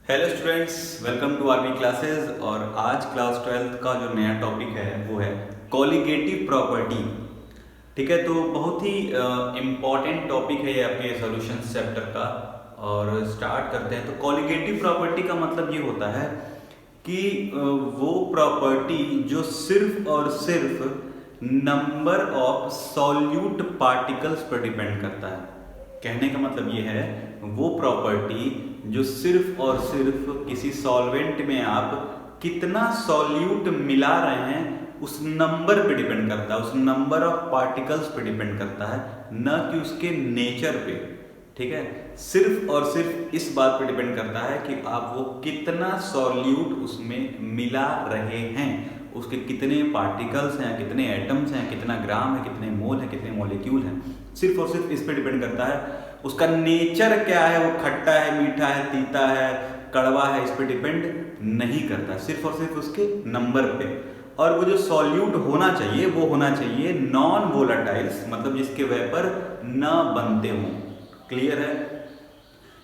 Hello students, welcome to RB classes. और आज class 12th का जो नया टॉपिक है वो है कॉलिगेटिव प्रॉपर्टी। ठीक है, तो बहुत ही इम्पॉर्टेंट टॉपिक है ये आपके सॉल्यूशंस चैप्टर का। और स्टार्ट करते हैं। तो कॉलिगेटिव प्रॉपर्टी का मतलब ये होता है कि वो प्रॉपर्टी जो सिर्फ और सिर्फ नंबर ऑफ सॉल्यूट पार्टिकल्स पर डिपेंड करता है। कहने का मतलब ये है वो प्रॉपर्टी जो सिर्फ और सिर्फ किसी सॉल्वेंट में आप कितना सॉल्यूट मिला रहे हैं उस नंबर पे डिपेंड करता है, उस नंबर ऑफ पार्टिकल्स पे डिपेंड करता है, न कि उसके नेचर पे। ठीक है, सिर्फ और सिर्फ इस बात पे डिपेंड करता है कि आप वो कितना सॉल्यूट उसमें मिला रहे हैं, उसके कितने पार्टिकल्स हैं, कितने एटम्स हैं, कितना ग्राम है, कितने मोल है, कितने मॉलिक्यूल हैं। सिर्फ और सिर्फ इस पे डिपेंड करता है। उसका नेचर क्या है, वो खट्टा है, मीठा है, तीता है, कड़वा है, इस पे डिपेंड नहीं करता, सिर्फ और सिर्फ उसके नंबर पे। और वो जो सॉल्यूट होना चाहिए वो होना चाहिए नॉन वोलाटाइल्स, मतलब जिसके वेपर न बनते हों। क्लियर है?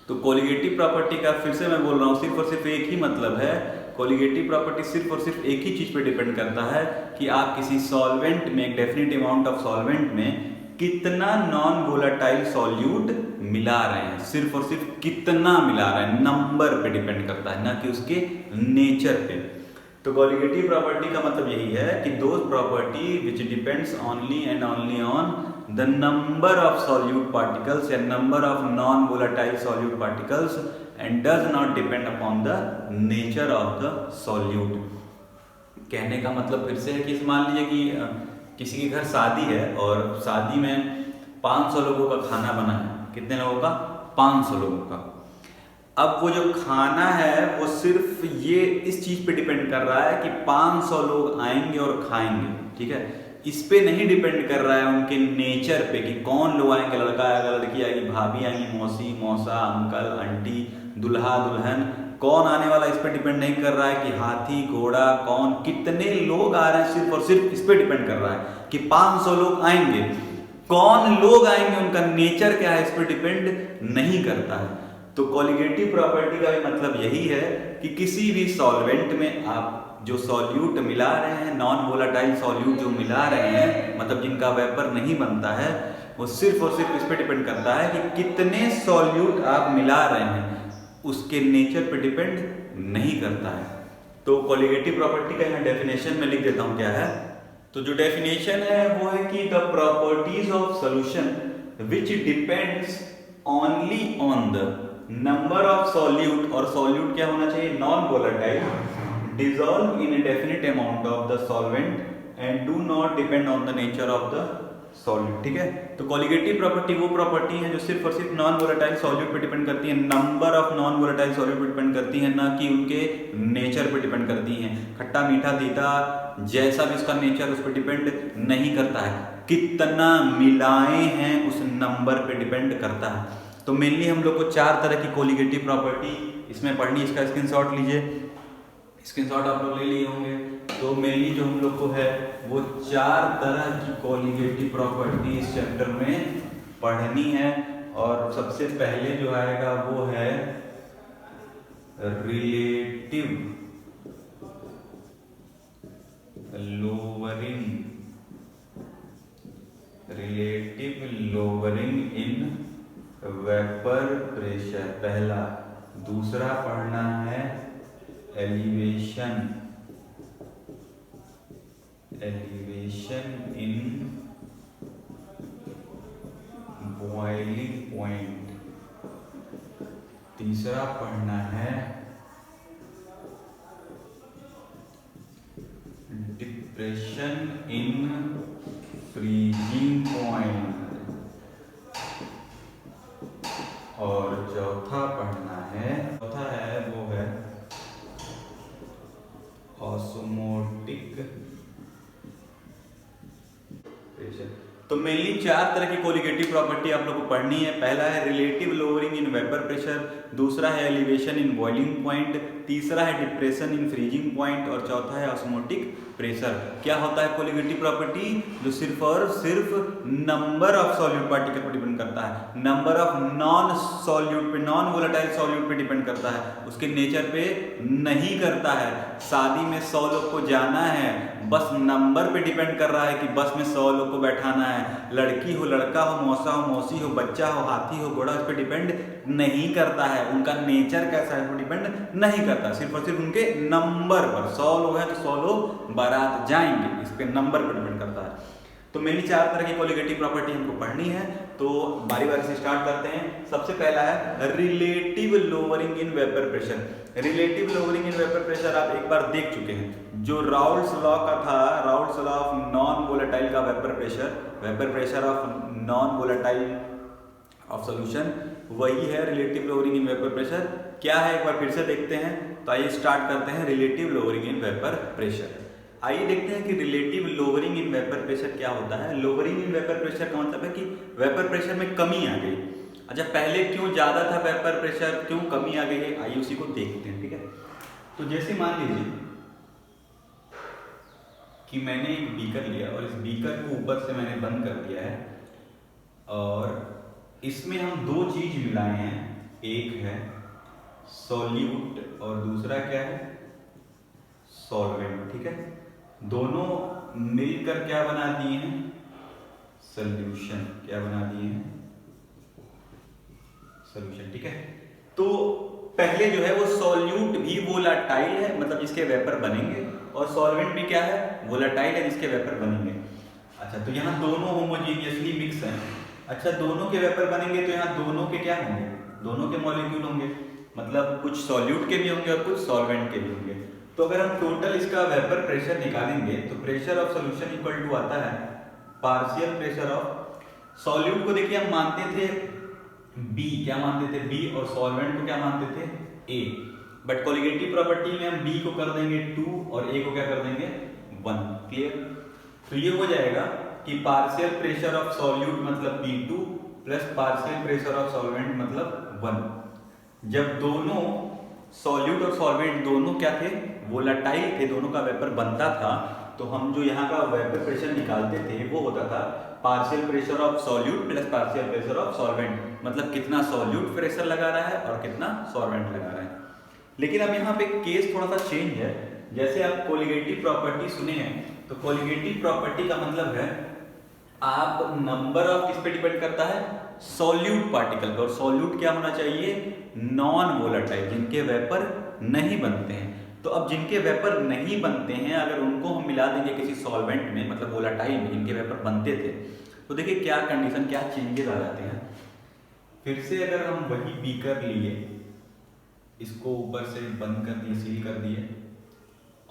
तो कोलिगेटिव प्रॉपर्टी का फिर से मैं बोल रहा हूँ, सिर्फ और सिर्फ एक ही मतलब है। कोलिगेटिव प्रॉपर्टी सिर्फ और सिर्फ एक ही चीज पे डिपेंड करता है कि आप किसी सॉल्वेंट में, एक डेफिनेट अमाउंट ऑफ सॉल्वेंट में कितना नॉन वोलाटाइल सॉल्यूट मिला रहे हैं। सिर्फ और सिर्फ कितना मिला रहे हैं, नंबर पे डिपेंड करता है, ना कि उसके नेचर पे। तो कोलिगेटिव प्रॉपर्टी का मतलब यही है कि those property which depends only and only on the number of solute particles and number of non-volatile solute particles and does not depend upon the nature of the solute। कहने का मतलब फिर से है कि मान लीजिए कि किसी के घर शादी है और शादी में 500 लोगों का खाना बना है। कितने लोगों का? 500 लोगों का। अब वो जो खाना है वो सिर्फ ये इस चीज पे डिपेंड कर रहा है कि 500 लोग आएंगे और खाएंगे। ठीक है, इस पे नहीं डिपेंड कर रहा है उनके नेचर पे कि कौन लोग आएंगे, लड़का आएगा, लड़की आएगी, भाभी आएंगी, मौसी, मौसा, अंकल, आंटी, दुल्हा, दुल्हन, कौन आने वाला इस पे डिपेंड नहीं कर रहा है कि हाथी, घोड़ा, कौन, कितने लोग आ रहे हैं। सिर्फ और सिर्फ इस पे डिपेंड कर रहा है कि 500 लोग आएंगे। कौन लोग आएंगे, उनका नेचर क्या है, इस पे डिपेंड नहीं करता है। तो कोलिगेटिव प्रॉपर्टी का भी मतलब यही है कि किसी भी सॉल्वेंट में आप जो सॉल्यूट मिला रहे हैं, नॉन वोलाटाइल सॉल्यूट जो मिला रहे हैं, मतलब जिनका वेपर नहीं बनता है, वो सिर्फ और सिर्फ इस पे डिपेंड करता है कि कितने सॉल्यूट आप मिला रहे हैं, उसके नेचर पे डिपेंड नहीं करता है। तो कोलिगेटिव प्रॉपर्टी का यहाँ डेफिनेशन में लिख देता हूँ क्या है। तो जो डेफिनेशन है वो है कि the properties of solution which depends only on the number of solute, और सॉल्यूट क्या होना चाहिए? Non volatile, dissolve in a definite amount of the solvent and do not depend on the nature of the solute। ठीक है, तो colligative property वो property है जो सिर्फ और सिर्फ नॉन वोलेटाइल सॉल्यूट पे डिपेंड करती है, number of non volatile solute पे डिपेंड करती है, ना कि उनके नेचर पे डिपेंड करती हैं। खट्टा, मीठा, तीता, जैसा भी उसका नेचर, उस पर डिपेंड नहीं करता है। कितना मिलाए हैं उस नंबर पे डिपेंड करता है। तो मेनली हम लोग को 4 तरह की कोलिगेटिव प्रॉपर्टी इसमें पढ़नी। इसका स्क्रीनशॉट लीजिए, स्क्रीनशॉट आप लोग ले लिए होंगे। तो मेनली जो हम लोग को है वो 4 तरह की कोलिगेटिव प्रॉपर्टी इस चैप्टर में पढ़नी है। और सबसे पहले जो आएगा वो है relative lowering, relative lowering in vapour pressure, पहला। दूसरा पढ़ना है elevation, elevation in boiling point. तीसरा पढ़ना है डिप्रेशन इन फ्रीजिंग पॉइंट। और चौथा पढ़ना है, चौथा है वो है ऑस्मोटिक प्रेशर। तो मेनली 4 तरह की कोलिगेटिव प्रॉपर्टी आप लोग को पढ़नी है। पहला है relative lowering in vapour pressure, दूसरा है एलिवेशन इन बॉइलिंग पॉइंट, तीसरा है डिप्रेशन इन फ्रीजिंग पॉइंट, और चौथा है ऑस्मोटिक प्रेशर। क्या होता है कोलिगेटिव प्रॉपर्टी? जो सिर्फ और सिर्फ नंबर ऑफ सॉल्यूट पार्टिकल पर डिपेंड करता है, नंबर ऑफ नॉन सॉल्यूट पे, नॉन वोलेटाइल सॉल्यूट पे डिपेंड करता है, उसके नेचर पे नहीं करता है। शादी में 100 लोग को जाना है, बस नंबर पे डिपेंड कर रहा है कि बस में 100 लोग को बैठाना है। लड़की हो, लड़का हो, मौसा हो, मौसी हो, बच्चा हो, हाथी हो, घोड़ा, उस पर डिपेंड नहीं करता है। उनका नेचर कैसा है, वो डिपेंड नहीं करता, सिर्फ और सिर्फ उनके नंबर पर। 100 लोग हैं तो 100 लोग बारात जाएंगे, इस पे नंबर पर डिपेंड करता है। तो मेरी 4 तरह की कोलिगेटिव प्रॉपर्टी हमको पढ़नी है, तो बारी बारी से स्टार्ट करते हैं। सबसे पहला है relative lowering in vapour pressure. Relative lowering in vapour pressure आप एक बार देख चुके हैं, जो राउल्ट्स लॉ का था, Raoult's law of non volatile का vapour pressure of non volatile of solution, वही है relative lowering in vapour pressure. क्या है एक बार फिर से देखते हैं। तो आइए स्टार्ट करते हैं relative lowering in vapour pressure. आइए देखते हैं कि relative lowering in vapour pressure क्या होता है। लोअरिंग इन वेपर प्रेशर का मतलब है कि वेपर प्रेशर में कमी आ गई। अच्छा, पहले क्यों ज्यादा था वेपर प्रेशर, क्यों कमी आ गई है, आइए उसी को देखते हैं। ठीक है, तो जैसे मान लीजिए कि मैंने एक बीकर लिया और इस बीकर को ऊपर से मैंने बंद कर दिया है और इसमें हम 2 चीज मिलाए हैं, एक है सॉल्यूट और दूसरा क्या है, सॉल्वेंट। ठीक है, दोनों मिलकर क्या बना दिए हैं, सॉल्यूशन। क्या बना दिए हैं, सॉल्यूशन। ठीक है, तो पहले जो है वो सॉल्यूट भी वोलाटाइल है, मतलब जिसके वेपर बनेंगे, और सॉल्वेंट भी क्या है, वोलाटाइल है, जिसके वेपर बनेंगे। अच्छा, तो यहाँ दोनों होमोजीनियसली मिक्स हैं। अच्छा, दोनों के वेपर बनेंगे तो यहाँ दोनों के क्या होंगे, दोनों के मॉलिक्यूल होंगे, मतलब कुछ सॉल्यूट के भी होंगे और कुछ सॉल्वेंट के भी होंगे। तो अगर हम टोटल इसका वेपर प्रेशर निकालेंगे तो pressure of solution equal to आता है पार्शियल प्रेशर ऑफ सॉल्यूट को। देखिए हम मानते थे B, क्या मानते थे B, और सॉल्वेंट को क्या मानते थे A, बट कोलिगेटिव प्रॉपर्टी में हम B को कर देंगे 2 और A को क्या कर देंगे 1। क्लियर? तो ये हो जाएगा कि पार्शियल प्रेशर ऑफ सॉल्यूट मतलब P2 plus partial pressure of solvent मतलब 1। जब दोनों सॉल्यूट और सॉल्वेंट दोनों क्या थे, वोलेटाइल थे, दोनों का वेपर बनता था, तो हम जो यहाँ का वेपर प्रेशर निकालते थे वो होता था partial pressure of solute plus partial pressure of solvent, मतलब कितना सॉल्यूट प्रेशर लगा रहा है और कितना सॉल्वेंट लगा रहा है। लेकिन अब यहाँ पे केस थोड़ा सा चेंज है। जैसे आप कोलिगेटिव प्रॉपर्टी सुने हैं, तो कोलिगेटिव प्रॉपर्टी का मतलब है आप नंबर ऑफ किस पे डिपेंड करता है, सॉल्यूट पार्टिकल पर। और सॉल्यूट क्या होना चाहिए, नॉन वोलेटाइल, जिनके वेपर नहीं बनते हैं। तो अब जिनके वेपर नहीं बनते हैं, अगर उनको हम मिला देंगे किसी सॉल्वेंट में, मतलब वोलेटाइल में जिनके वेपर बनते थे, तो देखिए क्या कंडीशन, क्या चेंजेस आ जाते हैं। फिर से अगर हम वही बीकर लिए, इसको ऊपर से बंद कर दिए, सील कर दिए,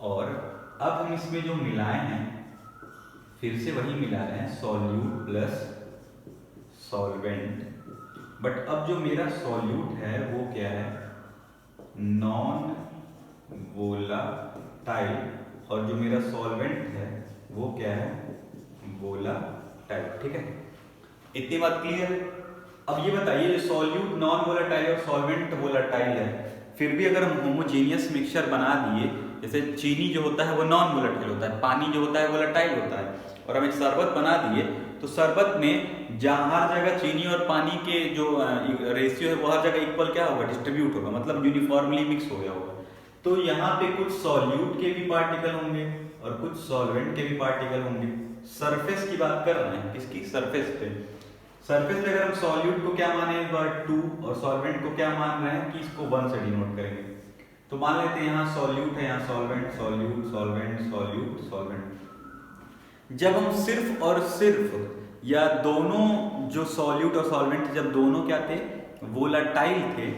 और अब हम इसमें जो मिलाए हैं फिर से वही मिला रहे हैं, सॉल्यूट प्लस सॉल्वेंट। बट अब जो मेरा सॉल्यूट है वो क्या है, नॉन वोलाटाइल, और जो मेरा सॉल्वेंट है वो क्या है, वोलाटाइल। ठीक है, इतनी बात क्लियर है। अब ये बताइए, जो सॉल्यूट नॉन वोलाटाइल और सॉल्वेंट वोलाटाइल है, फिर भी अगर हम होमोजेनियस मिक्सचर बना दिए, जैसे चीनी जो होता है वो नॉन वोलेटाइल होता है, पानी जो होता है वोलेटाइल होता है, और हम एक शरबत बना दिए, तो शरबत में जहाँ हर जगह चीनी और पानी के जो रेशियो है वो हर जगह इक्वल क्या होगा, डिस्ट्रीब्यूट होगा, मतलब यूनिफॉर्मली मिक्स हो गया होगा। तो यहाँ पे कुछ सॉल्यूट के भी पार्टिकल होंगे और कुछ सॉल्वेंट के भी पार्टिकल होंगे। सरफेस की बात कर रहे हैं, किसकी, सरफेस पे। सरफेस पे अगर हम सॉल्यूट को क्या माने, 2, और सॉल्वेंट को क्या मान रहे हैं कि इसको 1 से डिनोट करेंगे। तो मान लेते हैं यहाँ सॉल्यूट है, यहाँ solvent, solute, solvent, solute, solvent. जब हम सिर्फ और सिर्फ या दोनों जो सॉल्यूट और सॉल्वेंट, जब दोनों क्या थे, वोलाटाइल थे,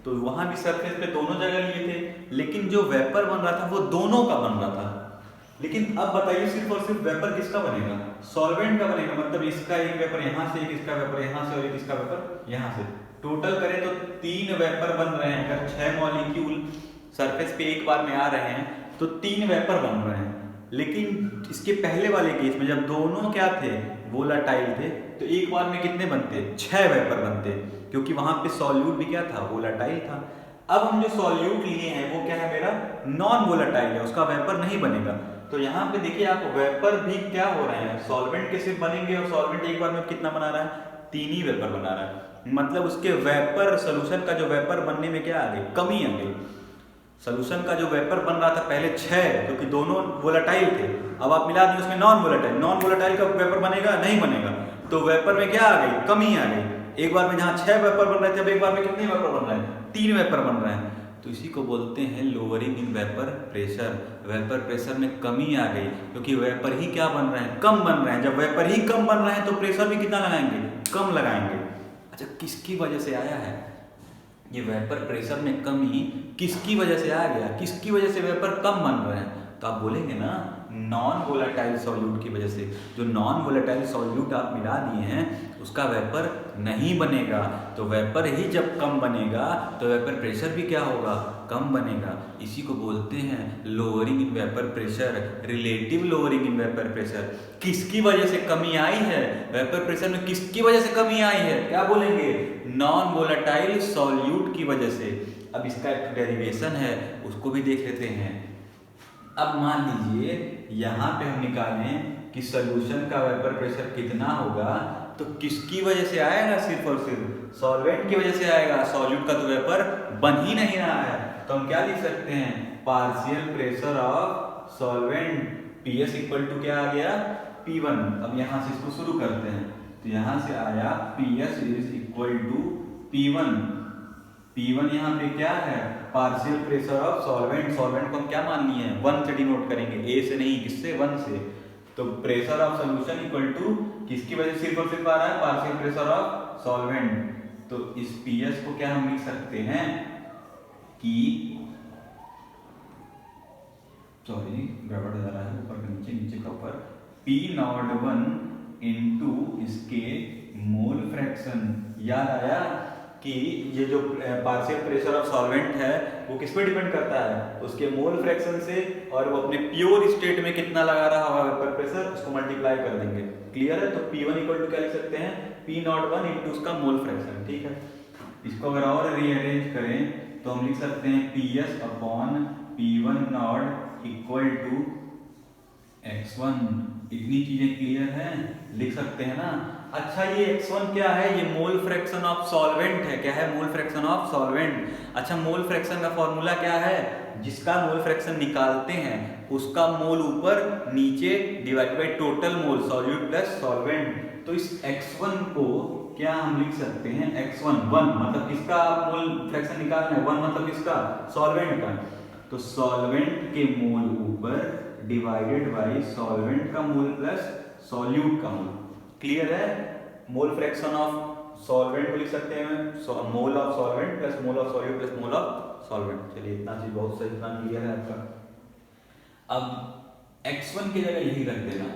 तो वहां भी सरफेस पे दोनों जगह लिए थे, लेकिन जो वेपर बन रहा था वो दोनों का बन रहा था। लेकिन अब बताइए सिर्फ और सिर्फ वेपर किसका बनेगा, सॉल्वेंट का बनेगा, मतलब इसका एक वेपर यहाँ से, एक इसका वेपर यहाँ से और एक इसका वेपर यहाँ से। टोटल करें तो 3 वेपर बन रहे हैं। अगर 6 मॉलिक्यूल सरफेस पे एक बार में आ रहे हैं तो 3 वेपर बन रहे हैं। लेकिन इसके पहले वाले केस में जब दोनों क्या थे, वोलाटाइल थे, तो एक बार में कितने बनते, 6 वेपर बनते, क्योंकि वहां पे सॉल्यूट भी क्या था, वोलाटाइल था। अब हम जो सॉल्यूट लिए हैं वो क्या है, मेरा नॉन वोलाटाइल है, उसका वेपर नहीं बनेगा। तो तो यहाँ पे देखिए आप वेपर भी क्या हो रहे हैं, सॉल्वेंट के सिर्फ बनेंगे और सॉल्वेंट एक बार में कितना बना रहा है, 3 ही वेपर बना रहा है। मतलब उसके वेपर सोल्यूशन का जो वेपर बनने में क्या आ गई, कमी आ गई। सोल्यूशन का जो वेपर बन रहा था पहले 6, क्योंकि दोनों वोलेटाइल थे, अब आप मिला दिए उसमें नॉन वोलेटाइल, नॉन वोलेटाइल का वेपर बनेगा नहीं बनेगा, तो वेपर में क्या आ गई, कमी आ गई। एक बार में जहाँ 6 वेपर बन रहे थे अब एक बार में कितने वेपर बन रहे हैं, 3 वेपर बन रहे हैं। तो इसी को बोलते हैं lowering in vapour pressure. Vapour pressure में कमी आ गई, क्योंकि वेपर ही क्या बन रहे हैं, कम बन रहे हैं। जब वेपर ही कम बन रहे हैं तो प्रेशर भी कितना लगाएंगे, कम लगाएंगे। अच्छा, किसकी वजह से आया है ये वेपर प्रेशर में कमी, किसकी वजह से आ गया, किसकी वजह से वेपर कम बन रहे हैं? तो आप बोलेंगे ना नॉन वोलेटाइल सॉल्यूट की वजह से। जो नॉन वोलेटाइल सॉल्यूट आप मिला दिए हैं उसका वेपर नहीं बनेगा, तो वेपर ही जब कम बनेगा तो वेपर प्रेशर भी क्या होगा, कम बनेगा। इसी को बोलते हैं lowering in vapour pressure, relative lowering in vapour pressure. किसकी वजह से कमी आई है वेपर प्रेशर में, किसकी वजह से कमी आई है, क्या बोलेंगे, नॉन वोलेटाइल सॉल्यूट की वजह से। अब इसका एक डेरिवेशन है उसको भी देख लेते हैं। अब मान लीजिए यहाँ पे हम निकालें कि सॉल्यूशन का वेपर प्रेशर कितना होगा, तो किसकी वजह से आएगा, सिर्फ और सिर्फ सॉल्वेंट की वजह से आएगा। सॉल्यूट का तो वेपर बन ही नहीं रहा है, तो हम क्या लिख सकते हैं, partial pressure of solvent, PS equal to क्या आ गया, P1। अब यहाँ से इसको शुरू करते हैं, तो यहाँ से आया PS is equal to P1। P1 यहाँ पे क्या है, partial pressure of solvent. Solvent को हम क्या मान लिए हैं, 1 से डिनोट करेंगे, A से नहीं, किससे, 1 से। तो pressure of solution equal to किसकी वजह से सिर्फ और सिर्फ आ रहा है, पार्शियल प्रेशर ऑफ सॉल्वेंट। तो इस PS को क्या हम लिख सकते हैं कि, सॉरी गड़बड़ जा रहा है, ऊपर का नीचे, नीचे का ऊपर, P01 इंटू इसके मोल फ्रैक्शन। याद आया कि ये जो पार्शियल प्रेशर ऑफ सॉल्वेंट है वो किस पे डिपेंड करता है, उसके मोल फ्रैक्शन से, और वो अपने प्योर स्टेट में कितना लगा रहा होगा वेपर प्रेशर, उसको मल्टीप्लाई कर देंगे। क्लियर है? तो P1 इक्वल टू क्या लिख सकते हैं, P01 इंटू उसका मोल फ्रैक्शन। ठीक है, इसको अगर और रीअरेंज करें तो हम लिख सकते हैं PS upon P1 not equal to x1। इतनी चीजें क्लियर हैं, लिख सकते हैं ना। अच्छा, ये x1 क्या है, ये मोल फ्रैक्शन ऑफ सॉल्वेंट है। क्या है, मोल फ्रैक्शन ऑफ सॉल्वेंट। अच्छा, मोल फ्रैक्शन का फॉर्मूला क्या है, जिसका मोल फ्रैक्शन निकालते हैं उसका मोल ऊपर नीचे divide by total mole, solute plus solvent. तो इस x1 को क्या हम लिख सकते हैं, x1 1 मतलब किसका मोल फ्रैक्शन निकालना है, 1 मतलब किसका, सॉल्वेंट का। तो सॉल्वेंट के मोल ऊपर डिवाइडेड बाय सॉल्वेंट का मोल प्लस सॉल्यूट का मोल। क्लियर है? मोल फ्रैक्शन ऑफ सॉल्वेंट को लिख सकते हैं मोल of solvent plus mole of solute plus mole of solvent. चलिए, इतना चीज बहुत सही, इतना क्लियर है आपका। अब x1 की जगह यही रख देना,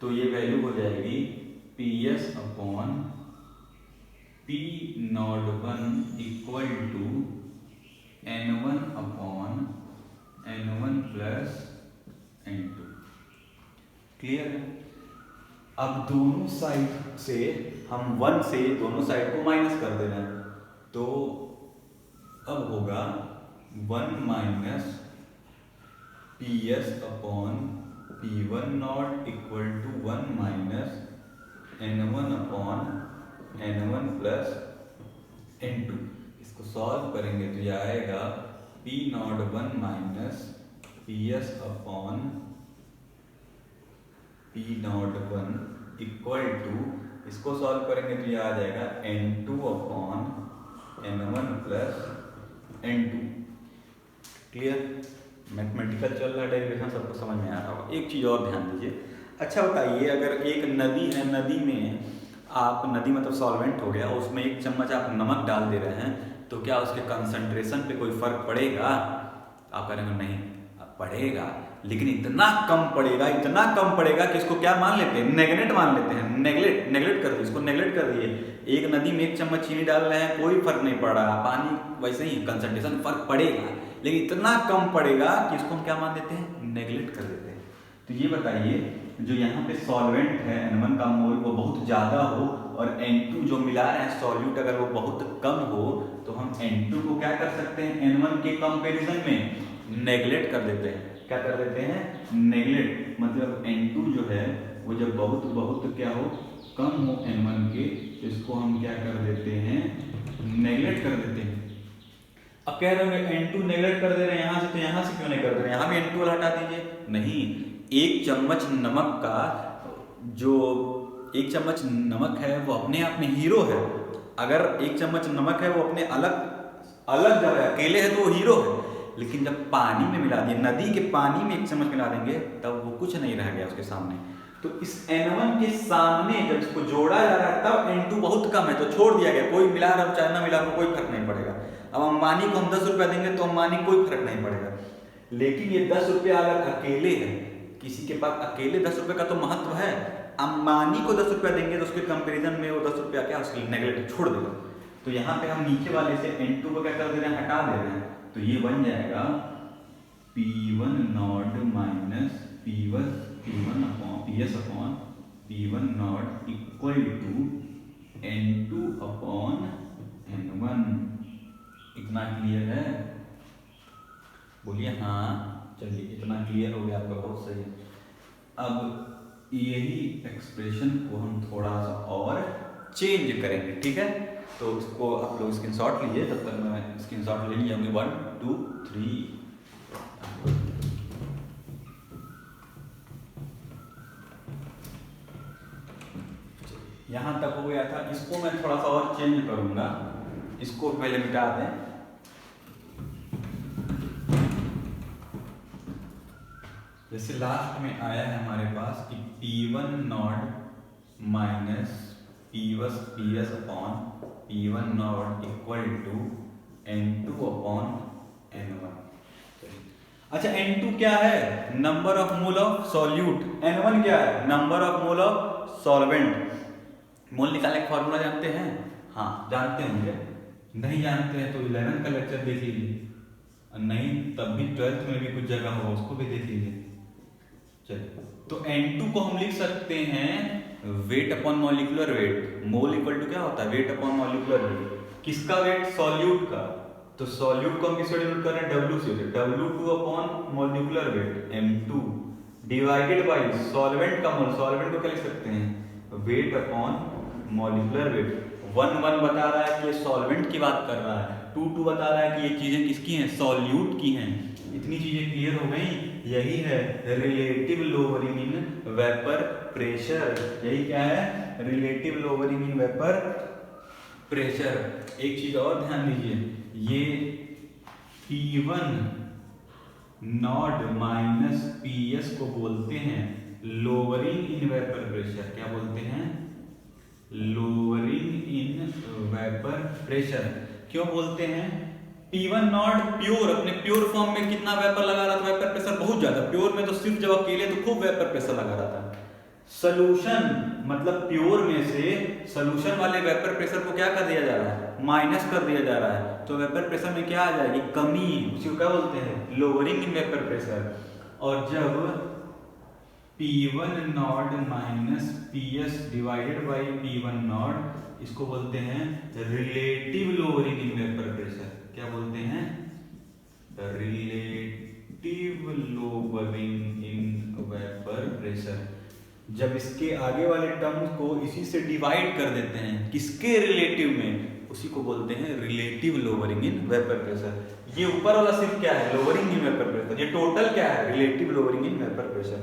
तो ये वैल्यू हो जाएगी PS upon P01 equal to N1 upon N1 plus N2। Clear है? अब दोनों साइड से हम 1 से दोनों साइड को माइनस कर देना, तो अब होगा 1 minus PS upon P1 not equal to 1 minus N1 upon N1 plus N2। इसको सॉल्व करेंगे तो ये आएगा P01 minus PS upon P01 equal to, इसको सॉल्व करेंगे तो ये आ जाएगा N2 upon N1 plus N2। Clear? Mathematical चल रहा है, डेरिवेशन सबको समझ में आ रहा होगा। एक चीज़ और ध्यान दीजिए। अच्छा बताइए, अगर एक नदी है, नदी में आप, नदी मतलब सॉल्वेंट हो गया, उसमें 1 चम्मच आप नमक डाल दे रहे हैं, तो क्या उसके कंसंट्रेशन पे कोई फर्क पड़ेगा? आप कहेंगे नहीं, पड़ेगा, लेकिन इतना कम पड़ेगा, इतना कम पड़ेगा कि इसको क्या मान लेते हैं, नेगलेक्ट मान लेते हैं। नेगलेक्ट कर दिए, इसको नेगलेक्ट कर दिए। एक नदी में 1 चम्मच चीनी डाल रहे हैं, कोई फर्क नहीं पड़ रहा, पानी वैसे ही कंसंट्रेशन फर्क पड़ेगा, लेकिन इतना कम पड़ेगा कि इसको हम क्या मान देते हैं, नेगलेक्ट कर देते हैं। तो ये बताइए, जो यहाँ पे सॉल्वेंट है N1 का मोल वो बहुत ज़्यादा हो और N2 जो मिला रहे हैं सॉल्यूट अगर वो बहुत कम हो, तो हम N2 को क्या कर सकते हैं, N1 के कंपेरिजन में नेगलेक्ट कर देते हैं। क्या कर देते हैं, नेगलेक्ट। मतलब N2 जो है वो जब बहुत बहुत क्या हो, कम हो N1 के, तो इसको हम क्या कर देते हैं, नेगलेक्ट कर देते हैं। अब कह रहे होंगे N2 नेगलेक्ट कर दे रहे हैं यहाँ से, तो यहाँ से क्यों नहीं कर दे रहे हैं, यहाँ भी N2 वाला हटा दीजिए। नहीं, 1 चम्मच नमक का जो 1 चम्मच नमक है वो अपने आप में हीरो है। अगर 1 चम्मच नमक है वो अपने अलग अलग जब अकेले है तो वो हीरो है, लेकिन जब पानी में मिला दिए, नदी के पानी में 1 चम्मच मिला देंगे, तब वो कुछ नहीं रह गया उसके सामने। तो इस N1 के सामने जब इसको जोड़ा जा रहा है तब N2 बहुत कम है तो छोड़ दिया गया, कोई मिला रहा चाहे ना मिला कोई फर्क नहीं पड़ेगा। अब अंबानी को हम 10 रुपया देंगे तो अंबानी कोई फर्क नहीं पड़ेगा, लेकिन ये 10 रुपया अगर अकेले है, किसी के पास अकेले 10 रुपये का तो महत्व है, अंबानी को 10 रुपया देंगे तो उसके कंपेरिजन में वो 10 रुपया क्या उसके नेगलेक्ट छोड़ देगा। तो यहाँ पे हम नीचे वाले से N2 को क्या कर दे रहे हैं, हटा दे रहे हैं, तो ये बन जाएगा P1 not minus P1 upon P1 not equal to N2 upon N1। इतना क्लियर है, बोलिए हाँ। चलिए इतना क्लियर हो गया आपका, बहुत सही है। अब यही एक्सप्रेशन को हम थोड़ा सा और चेंज करेंगे, ठीक है। तो इसको आप लोग स्क्रीनशॉट लीजिए, तब तक मैं स्क्रीनशॉट ले लिया होंगे। 1 2 3 यहाँ तक हो गया था। इसको मैं थोड़ा सा और चेंज करूंगा, इसको पहले मिटा दें। जैसे लास्ट में आया है हमारे पास कि P1 not minus PS upon P1 not equal to N2 upon N1। अच्छा, N2 क्या है, number of mole of solute. N1 क्या है, number of mole of solvent. Mole निकालने का फॉर्मूला जानते हैं, हाँ जानते होंगे, नहीं जानते हैं तो 11 का लेक्चर देख लीजिए, नहीं तब भी 12th में भी कुछ जगह होगा उसको भी देख लीजिए। चलिए, तो N2 को हम लिख सकते हैं weight upon molecular weight. Mole equal to क्या होता है, वेट अपॉन मॉलिक्यूलर वेट। किसका वेट, सॉल्यूट का। तो सॉल्यूट को हम किससे डिनोट कर रहे हैं, W से। W2 upon molecular wait M2 divided by solvent का मोल। सॉल्वेंट को क्या लिख सकते हैं, वेट अपॉन मॉलिक्यूलर वेट। 1 बता रहा है कि ये सॉल्वेंट की बात कर रहा है, 2 बता रहा है कि ये चीजें किसकी हैं, सॉल्यूट की हैं। इतनी चीजें क्लियर हो गई। यही है relative lowering in vapour pressure. यही क्या है, relative lowering in vapour pressure. एक चीज और ध्यान दीजिए, ये P1 नॉट माइनस PS को बोलते हैं लोअरिंग इन वेपर प्रेशर। क्या बोलते हैं, लोअरिंग इन वेपर प्रेशर। क्यों बोलते हैं, P1 नॉट प्योर, अपने प्योर फॉर्म में कितना वेपर लगा रहा था, वेपर प्रेशर बहुत ज्यादा। प्योर में तो सिर्फ जब अकेले तो खूब वेपर प्रेशर लगा रहा था। सोल्यूशन मतलब प्योर में से सोल्यूशन वाले वेपर प्रेशर को क्या कर दिया जा रहा है, माइनस कर दिया जा रहा है। तो वेपर प्रेशर में क्या आ जाएगी, कमी। उसी को क्या बोलते हैं, लोअरिंग इन वेपर प्रेशर। और जब P1 not minus PS divided by P1 not, इसको बोलते हैं relative lowering in vapour pressure. क्या बोलते हैं, relative lowering in vapour pressure. जब इसके आगे वाले टर्म्स को इसी से डिवाइड कर देते हैं, किसके रिलेटिव में, उसी को बोलते हैं relative lowering in vapour pressure. ये ऊपर वाला सिर्फ क्या है, लोअरिंग इन वेपर प्रेशर। ये टोटल क्या है, relative lowering in vapour pressure.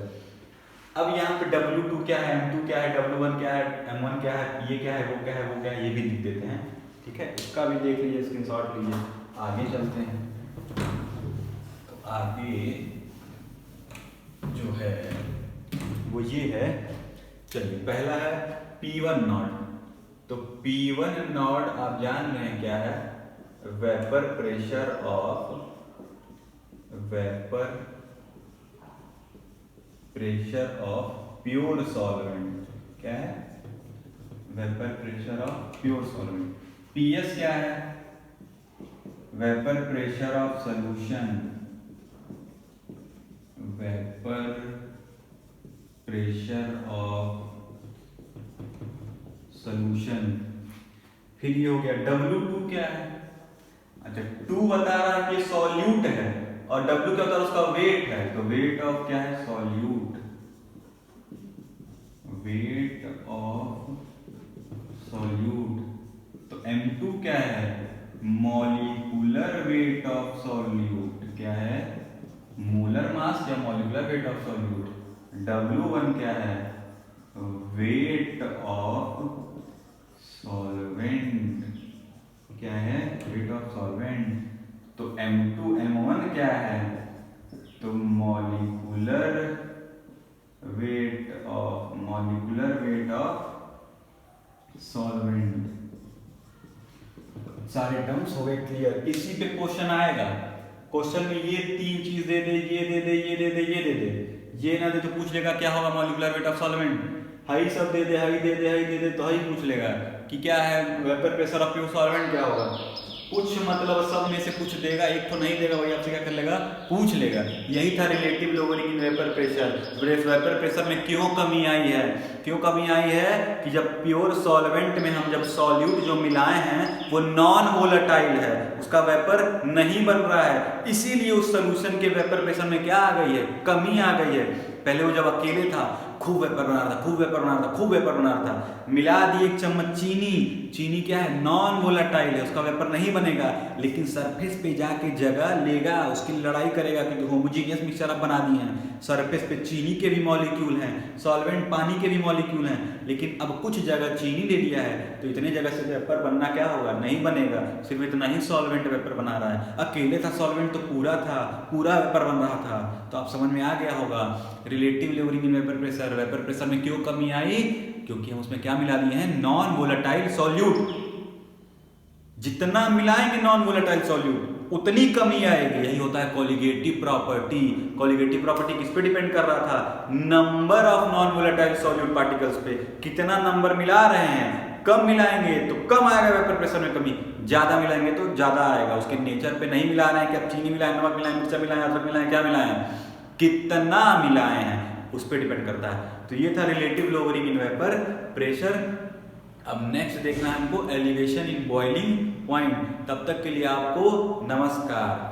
अब यहाँ पे W2 क्या है, M2 क्या है, W1 क्या है, M1 क्या है, ये क्या है, वो क्या है, वो क्या है, ये भी लिख देते हैं, ठीक है। इसका भी देख लीजिए, स्क्रीनशॉट लीजिए। आगे चलते हैं, तो आगे जो है वो ये है। चलिए, पहला है P1 नॉट। तो P1 नॉट आप जान रहे हैं क्या है, vapour pressure of pure solvent. क्या है, vapour pressure of pure solvent. PS क्या है, vapour pressure of solution. Vapour pressure of solution. फिर ये हो गया W2 क्या है, अच्छा 2 बता रहा है कि सॉल्यूट है, और W क्या होता है उसका वेट है, तो वेट ऑफ क्या है सॉल्यूट, वेट ऑफ सॉल्यूट। तो M2 क्या है मॉलिक्यूलर वेट ऑफ सॉल्यूट, क्या है मोलर मास या molecular weight of solute. W1 क्या है वेट ऑफ सॉल्वेंट, क्या है वेट ऑफ सॉल्वेंट। तो M2 M1 क्या है तो मॉलिक्यूलर वेट ऑफ सॉल्वेंट। सारे टर्म्स हो गए क्लियर। इसी पे क्वेश्चन आएगा, क्वेश्चन में ये तीन चीज दे दे, ये दे दे, ये दे दे, ये दे दे, ये ना दे तो पूछ लेगा क्या होगा molecular weight of solvent. High सब दे दे, हाई दे दे, हाई दे दे, तो हाई पूछ लेगा कि क्या है vapour pressure of pure solvent क्या होगा। कुछ मतलब सब में से कुछ देगा, एक तो नहीं देगा, वही आपसे क्या कर लेगा पूछ लेगा। यही था relative lowering in vapour pressure. Vapour pressure में क्यों कमी आई है, क्यों कमी आई है कि जब प्योर सॉल्वेंट में हम जब सॉल्यूट जो मिलाए हैं वो नॉन वोलेटाइल है, उसका वेपर नहीं बन रहा है, इसीलिए उस सोल्यूशन के वेपर प्रेशर में क्या आ गई है कमी आ गई है। पहले वो जब अकेले था खूब वेपर बना रहा था, खूब वेपर बना रहा था, खूब वेपर बना रहा था, मिला दी एक चम्मच चीनी, चीनी क्या है नॉन वोलेटाइल है, उसका वेपर नहीं बनेगा, लेकिन सरफेस पे जाके जगह लेगा, उसकी लड़ाई करेगा क्योंकि होमोजेनियस मिक्सचर आप बना दिए हैं। सरफेस पे चीनी के भी मॉलिक्यूल हैं, सॉल्वेंट पानी के भी मॉलिक्यूल हैं, लेकिन अब कुछ जगह चीनी ले लिया है तो इतने जगह से वेपर बनना क्या होगा नहीं बनेगा, सिर्फ इतना ही सॉल्वेंट वेपर बना रहा है। अकेले था सॉल्वेंट तो पूरा था, पूरा वेपर बन रहा था। तो आप समझ में आ गया होगा relative levelling in vapour pressure. Vapour pressure में क्यों कमी आई, क्योंकि हम उसमें क्या मिला दिए हैं नॉन वोलेटाइल सॉल्यूट। जितना मिलाएंगे नॉन वोलेटाइल सॉल्यूट उतनी कमी आएगी। यही होता है कोलिगेटिव प्रॉपर्टी। कोलिगेटिव प्रॉपर्टी किस पे डिपेंड कर रहा था number of non volatile solute particles पे। कितना नंबर मिला रहे हैं, कम मिलाएंगे तो कम आएगा वेपर प्रेशर में कमी, ज्यादा मिलाएंगे तो ज्यादा आएगा। उसके नेचर पे नहीं मिला रहे हैं कि अब चीनी मिलाएं, नमक मिलाएं, मिर्चा मिलाएं, अदरक मिलाएं, क्या मिलाएं, कितना मिलाए हैं उस पर डिपेंड करता है। तो ये था relative lowering in vapour pressure. अब नेक्स्ट देखना है हमको एलिवेशन इन बॉइलिंग पॉइंट। तब तक के लिए आपको नमस्कार।